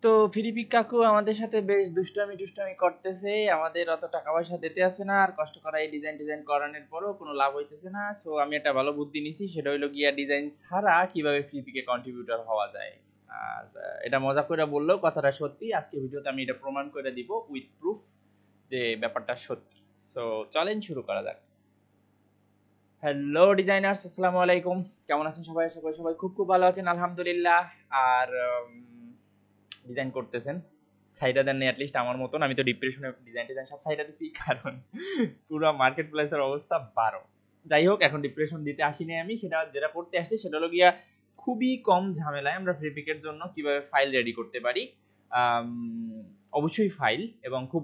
তো ফিরিপিক কাকু আমাদের সাথে বেশ দুষ্টামি টুষ্টামি করতেছে, আমাদের অত টাকা পয়সা দিতে আসে না, আর কষ্ট করা এই ডিজাইন ডিজাইন করানোর পরও কোনো লাভ হইতেছে না। সো আমি একটা ভালো বুদ্ধি নিছি, সেটা হইলো গিয়া ডিজাইন ছাড়া কিভাবে ফ্রিপিকে কন্ট্রিবিউটর হওয়া যায়। আর এটা মজা করে বললেও কথাটা সত্যি, আজকে ভিডিওতে আমি এটা প্রমাণ করে দিব উইথ প্রুফ যে ব্যাপারটা সত্যি। সো চলেন শুরু করা যাক। হ্যালো ডিজাইনার্স, আসসালামু আলাইকুম। কেমন আছেন সবাই? আশা করি সবাই খুব খুব ভালো আছেন, আলহামদুলিল্লাহ। আর ডিজাইন করতেছেন, সাইডা দেন অ্যাটলিস্ট আমার মতন। আমি তো ডিপ্রেশনে ডিজাইন ডিজাইন সব সাইডা দিছি, কারণ পুরো মার্কেট প্লেসের অবস্থা 12। যাই হোক, এখন ডিপ্রেশন দিতে আসিনি আমি, সেটা যেটা করতে আসছি সেটা হলো গিয়া খুবই কম ঝামেলায় আমরা ফ্রিপিকের জন্য কিভাবে ফাইল রেডি করতে পারি। অবশ্যই ফাইল এবং খুব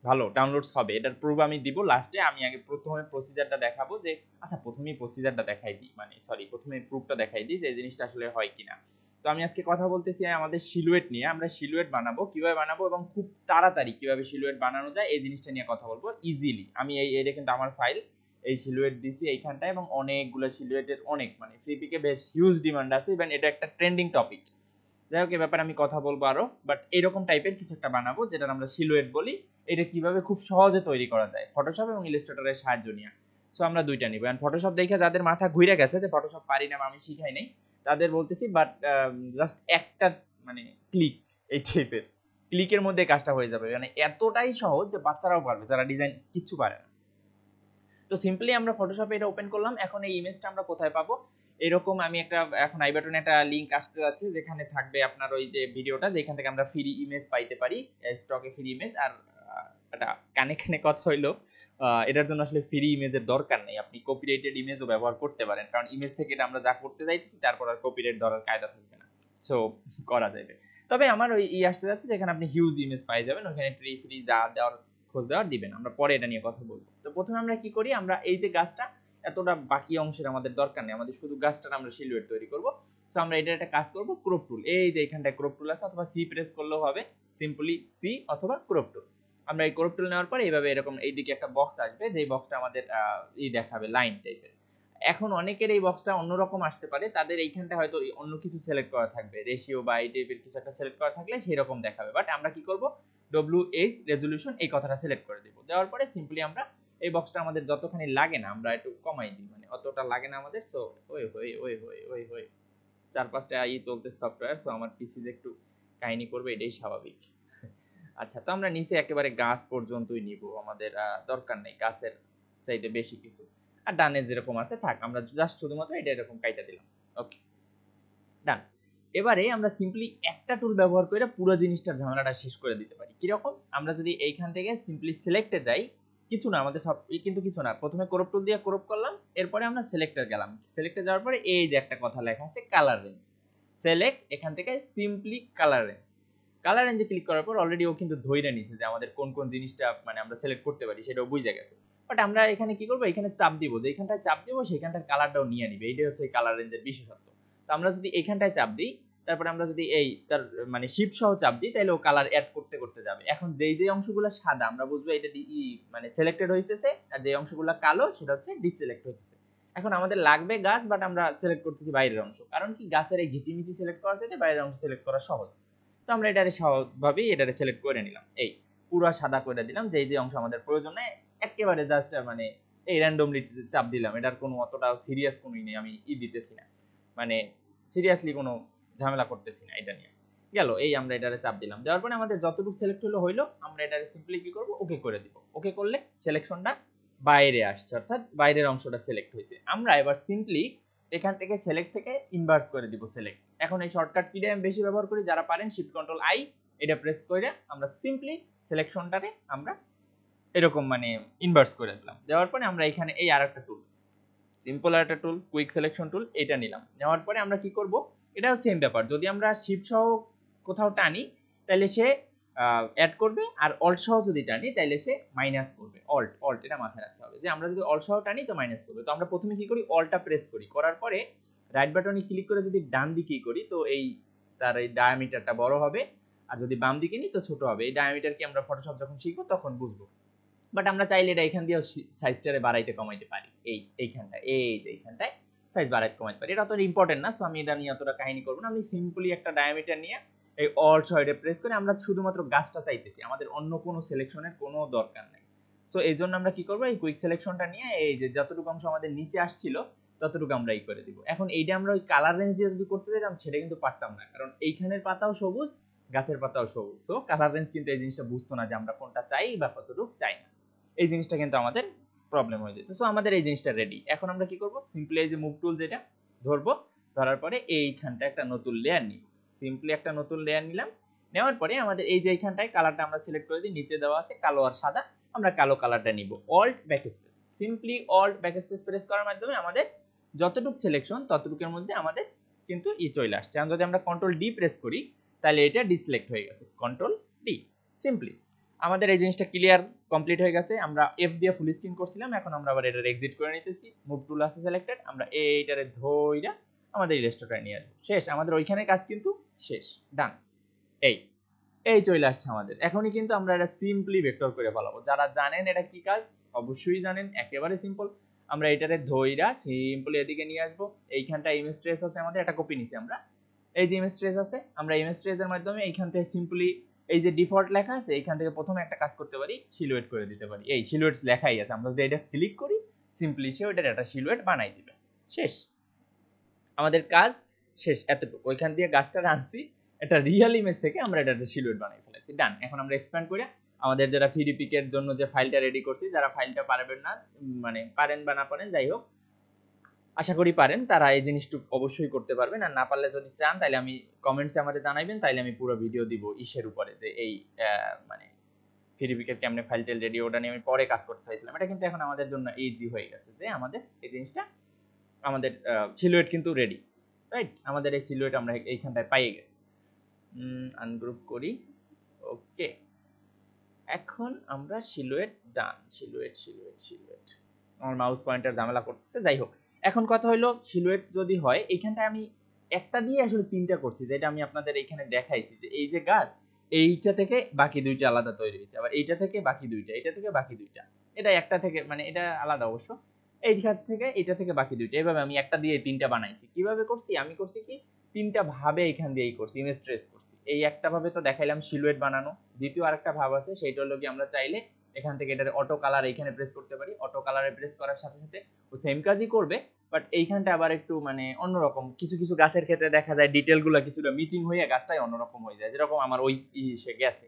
ভালো ডাউনলোডস হবে, এটার প্রুফ আমি দিব লাস্টে। আমি আগে প্রথমে প্রসিজারটা দেখাবো যে, আচ্ছা প্রথমেই প্রসিজারটা দেখাই দিই, মানে সরি প্রথমে প্রুফটা দেখাই দিই যে এই জিনিসটা আসলে হয় কিনা। তো আমি আজকে কথা বলতেছি আমাদের সিলুয়েট নিয়ে। আমরা সিলুয়েট বানাবো, কিভাবে বানাবো এবং খুব তাড়াতাড়ি কিভাবে সিলুয়েট বানানো যায় এই জিনিসটা নিয়ে কথা বলবো ইজিলি। আমি এইটা কিন্তু আমার ফাইল, এই সিলুয়েট দিছি এইখানটায়, এবং অনেকগুলো সিলুয়েটের অনেক মানে ফ্রিপিকে বেশ হিউজ ডিমান্ড আছে, ইভেন এটা একটা ট্রেন্ডিং টপিক। যাই হোক, এ ব্যাপারে আমি কথা বলবো আরো, বাট এরকম টাইপের কিছু একটা বানাবো যেটা আমরা সিলুয়েট বলি। এটা কিভাবে খুব সহজে তৈরি করা যায় ফটোশপ এবং ইলাস্ট্রেটরের সাহায্য নিয়ে। সো আমরা দুইটা নিব। এন্ড ফটোশপ দেখে যাদের মাথা ঘুরে গেছে যে ফটোশপ পারি না বা আমি শিখাই নাই, তাদের বলতেছি, বাট জাস্ট একটা মানে ক্লিক, এই টাইপের ক্লিকের মধ্যে কাজটা হয়ে যাবে, মানে এতটাই সহজ যে বাচ্চারাও পারবে যারা ডিজাইন কিচ্ছু পারে না। তো সিম্পলি আমরা ফটোশপে এটা ওপেন করলাম। এখন এই ইমেজটা আমরা কোথায় পাবো? এরকম আমি একটা এখন আই বাটনে একটা লিংক আসতে যাচ্ছে, যেখানে থাকবে আপনার ওই যে ভিডিওটা, যেখান থেকে আমরা ফ্রি ইমেজ পাইতে পারি, স্টকে ফ্রি ইমেজ। আর এটা কানে কানে কথা হইলো, এটার জন্য আসলে ফ্রি ইমেজের দরকার নেই, আপনি কপিরাইটেড ইমেজও ব্যবহার করতে পারেন, কারণ ইমেজ থেকে এটা আমরা যা করতে যাইতেছি তারপর আর কপিরাইট ধরার কায়দা থাকবে না। সো করা যাবে। তবে আমার ওই আসতে যাচ্ছে যেখানে আপনি হিউজ ইমেজ পাই যাবেন, ওখানে ফ্রি যা দেওয়ার খোঁজ দেওয়ার দিবেন, আমরা পরে এটা নিয়ে কথা বলবো। তো প্রথমে আমরা কি করি, আমরা এই যে গাছটা, এতটা বাকি অংশের আমাদের দরকার নেই, আমাদের শুধু গাছটার আমরা সিলুয়েট তৈরি করব। সো আমরা এটা একটা কাজ করব, ক্রপ টুল, এই যে এখানটায় ক্রপ টুল আছে, অথবা সি প্রেস করলেও হবে, সিম্পলি সি অথবা ক্রপ টুল। আমরা এই ক্রপ টুল নেওয়ার পর এইভাবে এরকম এইদিকে একটা বক্স আসবে, যেই বক্সটা আমাদের দেখাবে লাইন টাইপের। এখন অনেকের এই বক্সটা অন্যরকম আসতে পারে, তাদের এইখানটা হয়তো অন্য কিছু সিলেক্ট করা থাকবে, রেশিও বা এই টাইপের কিছু একটা সিলেক্ট করা থাকলে সেই রকম দেখাবে। বাট আমরা কি করব, WH রেজলিউশন এই কথাটা সিলেক্ট করে দিব। দেওয়ার পরে সিম্পলি আমরা এই বক্সটা আমাদের যতখানি লাগে না আমরা একটু কমাই দিই, মানে অতটা লাগে না আমাদের। সো ওই হই ওই হই ওই হই 4-5টা চলতে সফটওয়্যার, সো আমার পিসি যে একটু কাহিনী করবে এটাই স্বাভাবিক। আচ্ছা, তো আমরা নিচে একেবারে গাছ পর্যন্তই নিব, আমাদের দরকার নেই গাছের চাইতে বেশি কিছু। আর ডানে যেরকম আছে থাক, আমরা জাস্ট শুধুমাত্র এটা এরকম কাইটা দিলাম। ওকে, ডান। এবারে আমরা সিম্পলি একটা টুল ব্যবহার করে পুরো জিনিসটার ঝামেলাটা শেষ করে দিতে পারি। কিরকম, আমরা যদি এইখান থেকে সিম্পলি সিলেক্টে যাই, কিছু না আমাদের সব কিন্তু কিছু না, প্রথমে ক্রপ টুল দিয়ে ক্রপ করলাম, এরপরে আমরা সিলেক্টে গেলাম। সিলেক্টে যাওয়ার পরে এই যে একটা কথা লেখা আছে কালার রেঞ্জ, সিলেক্ট, এখান থেকে সিম্পলি কালার রেঞ্জ। কালার রেঞ্জে ক্লিক করার পর অলরেডি ও কিন্তু ধইরা নিছে যে আমাদের কোন কোন জিনিসটা মানে আমরা সিলেক্ট করতে পারি, সেটাও বুঝে গেছে। বাট আমরা এখানে কি করবো, এখানে চাপ দিব, যে এখানটায় চাপ দিব সেখানটার কালারটাও নিয়ে নিবে, এইটাই হচ্ছে কালার রেঞ্জের বিশেষত্ব। তো আমরা যদি এখানটায় চাপ দিই, তারপরে আমরা যদি এই তার মানে শিপ সহ চাপ দিই, তাহলে ও কালার অ্যাড করতে করতে যাবে। এখন যেই যেই অংশগুলো সাদা আমরা বুঝবো এটা মানে সিলেক্টেড হইতেছে, আর যে অংশগুলো কালো সেটা হচ্ছে ডিসিলেক্ট হইতেছে। এখন আমাদের লাগবে গাছ, বাট আমরা সিলেক্ট করতেছি বাইরের অংশ, কারণ কি গাছের এই ঘিচিমিচি সিলেক্ট করার চাইতে বাইরের অংশ সিলেক্ট করা সহজ। তো আমরা এটারে সহজভাবেই এটারে সিলেক্ট করে নিলাম, এই পুরো সাদা করে দিলাম, যেই যে অংশ আমাদের প্রয়োজন নেই একেবারে জাস্ট মানে এই র্যান্ডমলি চাপ দিলাম, এটার কোনো অতটা সিরিয়াস কোনোই নেই, আমি দিতেছি না, মানে সিরিয়াসলি কোনো ঝামেলা করতেছি না এটা নিয়ে। গেল, এই আমরা এটারে চাপ দিলাম, দেওয়ার পরে আমাদের যতটুকু সিলেক্ট হইলো আমরা এটারে সিম্পলি কি করব, ওকে করে দিব। ওকে করলে সিলেকশনটা বাইরে আসছে, অর্থাৎ বাইরের অংশটা সিলেক্ট হয়েছে। আমরা এবার সিম্পলি এখান থেকে সিলেক্ট থেকে ইনভার্স করে দিব সিলেক্ট। এখন এই শর্টকাট কিটা আমি বেশি ব্যবহার করি, যারা পারেন শিফট কন্ট্রোল আই, এটা প্রেস করে আমরা সিম্পলি সিলেকশনটারে আমরা এরকম মানে ইনভার্স করে দিলাম। দেওয়ার পরে আমরা এখানে এই আরেকটা টুল, সিম্পল একটা টুল, কুইক সিলেকশন টুল, এটা নিলাম। নেওয়ার পরে আমরা কি করব, এটাও সেম ব্যাপার, যদি আমরা শিফট সহ কোথাও টানি তাহলে সে অ্যাড করবে, আর অল্ট সহ যদি টানি তাহলে সে মাইনাস করবে। অল্ট অল্ট এটা মাথায় রাখতে হবে যে আমরা যদি অল্ট সহ টানি তো মাইনাস করবে। তো আমরা প্রথমে কি করি, অল্টটা প্রেস করি, করার পরে রাইট বাটনে ক্লিক করে যদি ডান দিকেই করি তো এই তার এই ডায়ামিটারটা বড় হবে, আর যদি বাম দিকে নিই তো ছোট হবে। এই ডায়ামিটার কি আমরা ফটোশপ যখন শিখবো তখন বুঝবো। বাট আমরা চাইলে এটা এখান দিয়ে সাইজটারে বাড়াইতে কমাইতে পারি, এইখানটায় এই যে এইখানটায় সাইজ বাড়াইতে কমাইতে পারি, এটা অত ইম্পর্টেন্ট না। সো আমি এটা নিয়ে অতটা কাহিনী করবো না, আমি সিম্পলি একটা ডায়ামিটার নিয়ে এই অল্ট সহ এটা প্রেস করে আমরা শুধুমাত্র গাছটা চাইতেছি, আমাদের অন্য কোনো সিলেকশনের কোনো দরকার নেই। সো এই জন্য আমরা কি করবো, এই কুইক সিলেকশনটা নিয়ে এই যে যতটুকু অংশ আমাদের নিচে আসছিল ততটুকু আমরা এই করে দিব। এখন এইটা আমরা ওই কালার রেঞ্জ দিয়ে যদি করতে যেতাম সেটা কিন্তু পারতাম না, কারণ এইখানের পাতাও সবুজ, গাছের পাতাও সবুজ। সো কালার রেঞ্জ কিন্তু এই জিনিসটা বুঝতো না যে আমরা কোনটা চাই বা কতটুকু চাই না, এই জিনিসটা কিন্তু আমাদের প্রবলেম হয়ে যেত। সো আমাদের এই জিনিসটা রেডি। এখন আমরা কি করব, সিম্পলি এই যে মুভ টুল যেটা ধরবো, ধরার পরে এইখানটা একটা নতুন লেয়ার নিব। সিম্পলি একটা নতুন লেয়ার নিলাম, নেওয়ার পরে আমাদের এই যে এইখানটায় কালারটা আমরা সিলেক্ট করে দিই, নিচে দেওয়া আছে কালো আর সাদা, আমরা কালো কালারটা নিব। Alt backspace, simply alt backspace press করার মাধ্যমে আমাদের যতটুকু সিলেকশন ততটুকুর মধ্যে আমাদের কিন্তু চলে আসছে। আর যদি আমরা কন্ট্রোল ডি প্রেস করি তাহলে এটা ডিসিলেক্ট হয়ে গেছে, কন্ট্রোল ডি। সিম্পলি আমাদের এই জিনিসটা ক্লিয়ার কমপ্লিট হয়ে গেছে। আমরা এফ দিয়ে ফুল স্ক্রিন করছিলাম, এখন আমরা আবার এটার এক্সিট করে নিতেছি। মুভ টুল আছে সিলেক্টেড, আমরা এইটারে ধইরা আমাদের রেস্টোরেন্টে নিয়ে আসবো। শেষ, আমাদের ওইখানে কাজ কিন্তু শেষ, ডান। এই চলে আসছে আমাদের। এখনই কিন্তু আমরা এটা সিম্পলি ভেক্টর করে ফেলাবো। যারা জানেন এটা কি কাজ অবশ্যই জানেন, একেবারে সিম্পল। আমরা এটারে ধইরা সিম্পলি এদিকে নিয়ে আসবো। এইখানটা ইমেজ ট্রেস আছে আমাদের, এটা কপি নিছি আমরা। এই যে ইমেজ ট্রেস আছে, আমরা ইমেজ ট্রেসের মাধ্যমে এইখান থেকে সিম্পলি এই যে ডিফল্ট লেখা আছে এইখান থেকে প্রথমে একটা কাজ করতে পারি, সিলুয়েট করে দিতে পারি। এই সিলুয়েটস লেখাই আছে, আমরা যদি এটা ক্লিক করি সিম্পলি সে ওইটার একটা সিলুয়েট বানাই দিবে। শেষ, আমাদের কাজ শেষ এতটুকু। ওইখান দিয়ে গাছটা আনছি, একটা রিয়েল ইমেজ থেকে আমরা এটা সিলুয়েট বানাই ফেলেছি, ডান। এখন আমরা এক্সপ্যান্ড করে আমাদের যারা ফ্রিপিকের জন্য যে ফাইলটা রেডি করছি, যারা ফাইলটা পারবেন না, মানে পারেন বা না পারেন যাই হোক, আশা করি পারেন, তারা এই জিনিসটুকু অবশ্যই করতে পারবেন। আর না পারলে যদি চান তাহলে আমি কমেন্টসে আমাদের জানাইবেন, তাইলে আমি পুরো ভিডিও দিব ইসের উপরে, যে এই মানে ফ্রিপিকের কেমনে ফাইল টেল রেডি, ওটা নিয়ে আমি পরে কাজ করতে চাইছিলাম। এটা কিন্তু এখন আমাদের জন্য ইজি হয়ে গেছে যে আমাদের এই জিনিসটা, আমাদের সিলুয়েট কিন্তু রেডি, রাইট। আমাদের এই সিলুয়েট আমরা এইখানটায় পাইয়ে গেছি। আনগ্রুপ করি, ওকে। এখন আমরা সিলুয়েট ডান, সিলুয়েট সিলুয়েট সিলুয়েট, আমার মাউস পয়েন্টার ঝামেলা করতেছে, যাই হোক। এখন কথা হলো সিলুয়েট যদি হয়, এইখানটায় আমি একটা দিয়ে আসলে তিনটা করছি, যেটা আমি আপনাদের এইখানে দেখাইছি, যে এই যে গাছ এইটা থেকে বাকি দুইটা আলাদা তৈরি হয়েছে, আবার এইটা থেকে বাকি দুইটা, এটা থেকে বাকি দুইটা, এটা একটা থেকে, মানে এটা আলাদা অবশ্য, এইখান থেকে এটা থেকে বাকি দুইটা, এইভাবে আমি একটা দিয়ে তিনটা বানাইছি। কিভাবে করছি, আমি করছি কি তিনটা ভাবে এখান দিয়েই করছি, ইমেজ ট্রেস করছি। এই একটা ভাবে তো দেখাইলাম সিলুয়েট বানানো, দ্বিতীয় আরেকটা ভাব আছে, সেইটা হলো কি আমরা চাইলে এখান থেকে এটার অটো কালার এইখানে প্রেস করতে পারি। অটো কালারে প্রেস করার সাথে সাথে ও সেম কাজই করবে, বাট এইখানটা আবার একটু মানে অন্যরকম। কিছু কিছু গাছের ক্ষেত্রে দেখা যায় ডিটেলগুলো কিছুটা মিচিং হয়ে গাছটাই অন্যরকম হয়ে যায়, যেরকম আমার ওই সে গেছে।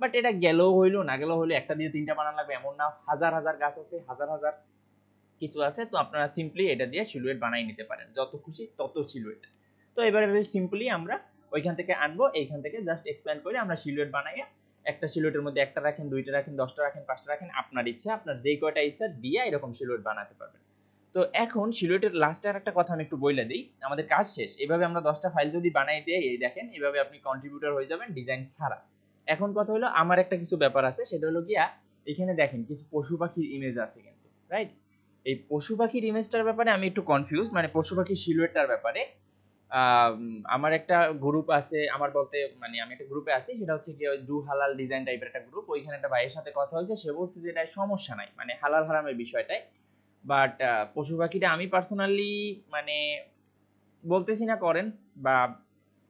বাট এটা গেলেও হইলো না গেলেও হইলো, একটা দিয়ে তিনটা বানানো লাগবে এমন না, হাজার হাজার গাছ আছে, হাজার হাজার কিছু আছে, তো আপনারা সিম্পলি এটা দিয়ে সিলুয়েট বানাই নিতে পারেন, যত খুশি তত সিলুয়েট। তো এবারে সিম্পলি আমরা ওইখান থেকে আনবো, এইখান থেকে জাস্ট এক্সপ্যান্ড করে আমরা সিলুয়েট বানাইয়া একটা সিলুয়েটের মধ্যে একটা রাখেন, দুইটা রাখেন, 10টা রাখেন, 5টা রাখেন, আপনার ইচ্ছা, আপনার যেই কয়টা ইচ্ছা দিয়ে এরকম সিলুয়েট বানাতে পারবেন। তো এখন সিলুয়েটের লাস্টে আর একটা কথা আমি একটু বইলে দিই, আমাদের কাজ শেষ। এভাবে আমরা 10টা ফাইল যদি বানাই দিই, এই দেখেন এইভাবে আপনি কন্ট্রিবিউটর হয়ে যাবেন ডিজাইন ছাড়া। এখন কথা হলো আমার একটা কিছু ব্যাপার আছে, সেটা হলো গিয়া এখানে দেখেন কিছু পশু পাখির ইমেজ আছে কিন্তু, রাইট। এই পশু পাখির ইমেজটার ব্যাপারে আমি একটু কনফিউজ, মানে পশু পাখির সিলুয়েটটার ব্যাপারে। আমার একটা গ্রুপ আছে, আমার বলতে মানে আমি একটা গ্রুপে আছি, সেটা হচ্ছে কি ডু হালাল ডিজাইন টাইপের একটা গ্রুপ। ওইখানে একটা ভাইয়ের সাথে কথা হয়েছে, সে বলছে যে এটা সমস্যা নাই, মানে হালাল হারামের বিষয়টাই। বাট পশু পাখিটা আমি পার্সোনালি মানে বলতেছি না করেন, বা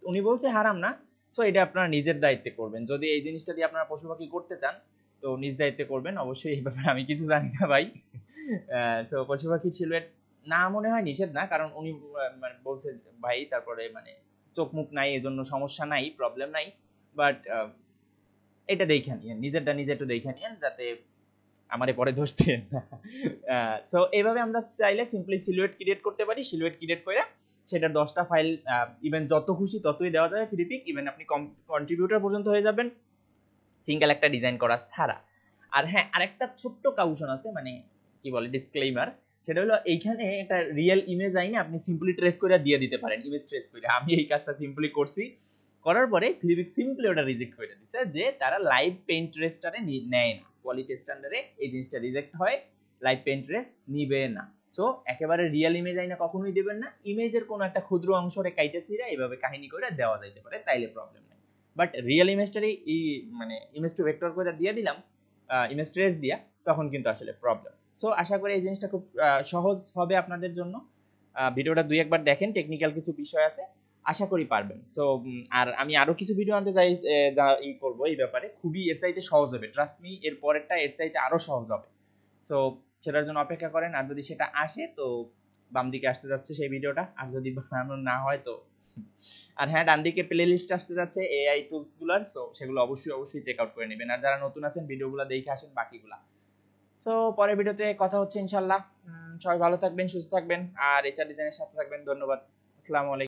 উনি বলছে হারাম না। সো এটা আপনারা নিজের দায়িত্বে করবেন, যদি এই জিনিসটা দিয়ে আপনারা পশু পাখি করতে চান তো নিজ দায়িত্বে করবেন অবশ্যই। এই ব্যাপারে আমি কিছু জানি না ভাই। সো পশু পাখি সিলুয়েট না মনে হয় নিষেধ না, কারণ উনি মানে বলছে ভাই, তারপরে মানে চোখ মুখ নাই এজন্য সমস্যা নাই, প্রবলেম নাই। বাট এটা দেখে নিয়েন, নিজেরটা নিজে একটু দেখে নিয়েন, যাতে আমারে পরে দোষ দেন না। সো এইভাবে আমরা চাইলে সিম্পলি সিলুয়েট ক্রিয়েট করতে পারি। সিলুয়েট ক্রিয়েট করে সেটার 10টা ফাইল ইভেন যত খুশি ততই দেওয়া যাবে ফ্রিপিক, ইভেন আপনি কন্ট্রিবিউটর পর্যন্ত হয়ে যাবেন সিঙ্গেল একটা ডিজাইন করা ছাড়া। আর হ্যাঁ, আরেকটা ছোট্ট কাউশন আছে, মানে কি বলে ডিসক্লেইমার, সেটা হলো এইখানে একটা রিয়েল ইমেজ আইনে আপনি সিম্পলি ট্রেস করে দিয়ে দিতে পারেন, ইমেজ ট্রেস করে। আমি এই কাজটা সিম্পলি করছি, করার পরে ফ্রিপিক সিম্পলি ওটা রিজেক্ট করে দিচ্ছে, যে তারা লাইভ পেইন্ট ট্রেসটারে নেয় না, কোয়ালিটি স্ট্যান্ডার্ডে এই জিনিসটা রিজেক্ট হয়, লাইভ পেইন্ট ট্রেস নিবে না। সো একেবারে রিয়েল ইমেজ আইনা কখনোই দেবেন না, ইমেজের কোনো একটা ক্ষুদ্র অংশরে কাইটে ছিঁড়ে এইভাবে কাহিনী করে দেওয়া যাইতে পারে, তাইলে প্রবলেম নেই। বাট রিয়েল ইমেজটারই মানে ইমেজ টু ভেক্টর করে দিয়ে দিলাম, ইমেজ ট্রেস দিয়া, তখন কিন্তু আসলে প্রবলেম। সো আশা করি এই জিনিসটা খুব সহজ হবে আপনাদের জন্য। ভিডিওটা 2-1 বার দেখেন, টেকনিক্যাল কিছু বিষয় আছে। আশা করি পারবেন। সো আর আমি আরো কিছু ভিডিও আনতে চাই, যা করবো এই ব্যাপারে, খুবই এর চাইতে সহজ হবে, ট্রাস্ট মি, এর পরেরটা এর চাইতে আরো সহজ হবে। সো সেটার জন্য অপেক্ষা করেন, আর যদি সেটা আসে তো বাম দিকে আসতে যাচ্ছে সেই ভিডিওটা, আর যদি বানানো না হয় তো আর হ্যাঁ, ডান দিকে প্লে লিস্ট আসতে যাচ্ছে এআই টুলস গুলার, সো সেগুলো অবশ্যই চেক আউট করে নেবেন। আর যারা নতুন আছেন ভিডিওগুলো দেখে আসেন বাকিগুলা। সো পরের ভিডিওতে কথা হচ্ছে ইনশাল্লাহ। সবাই ভালো থাকবেন, সুস্থ থাকবেন, আর এইচআর ডিজাইনের সাথে থাকবেন। ধন্যবাদ। আসসালামু আলাইকুম।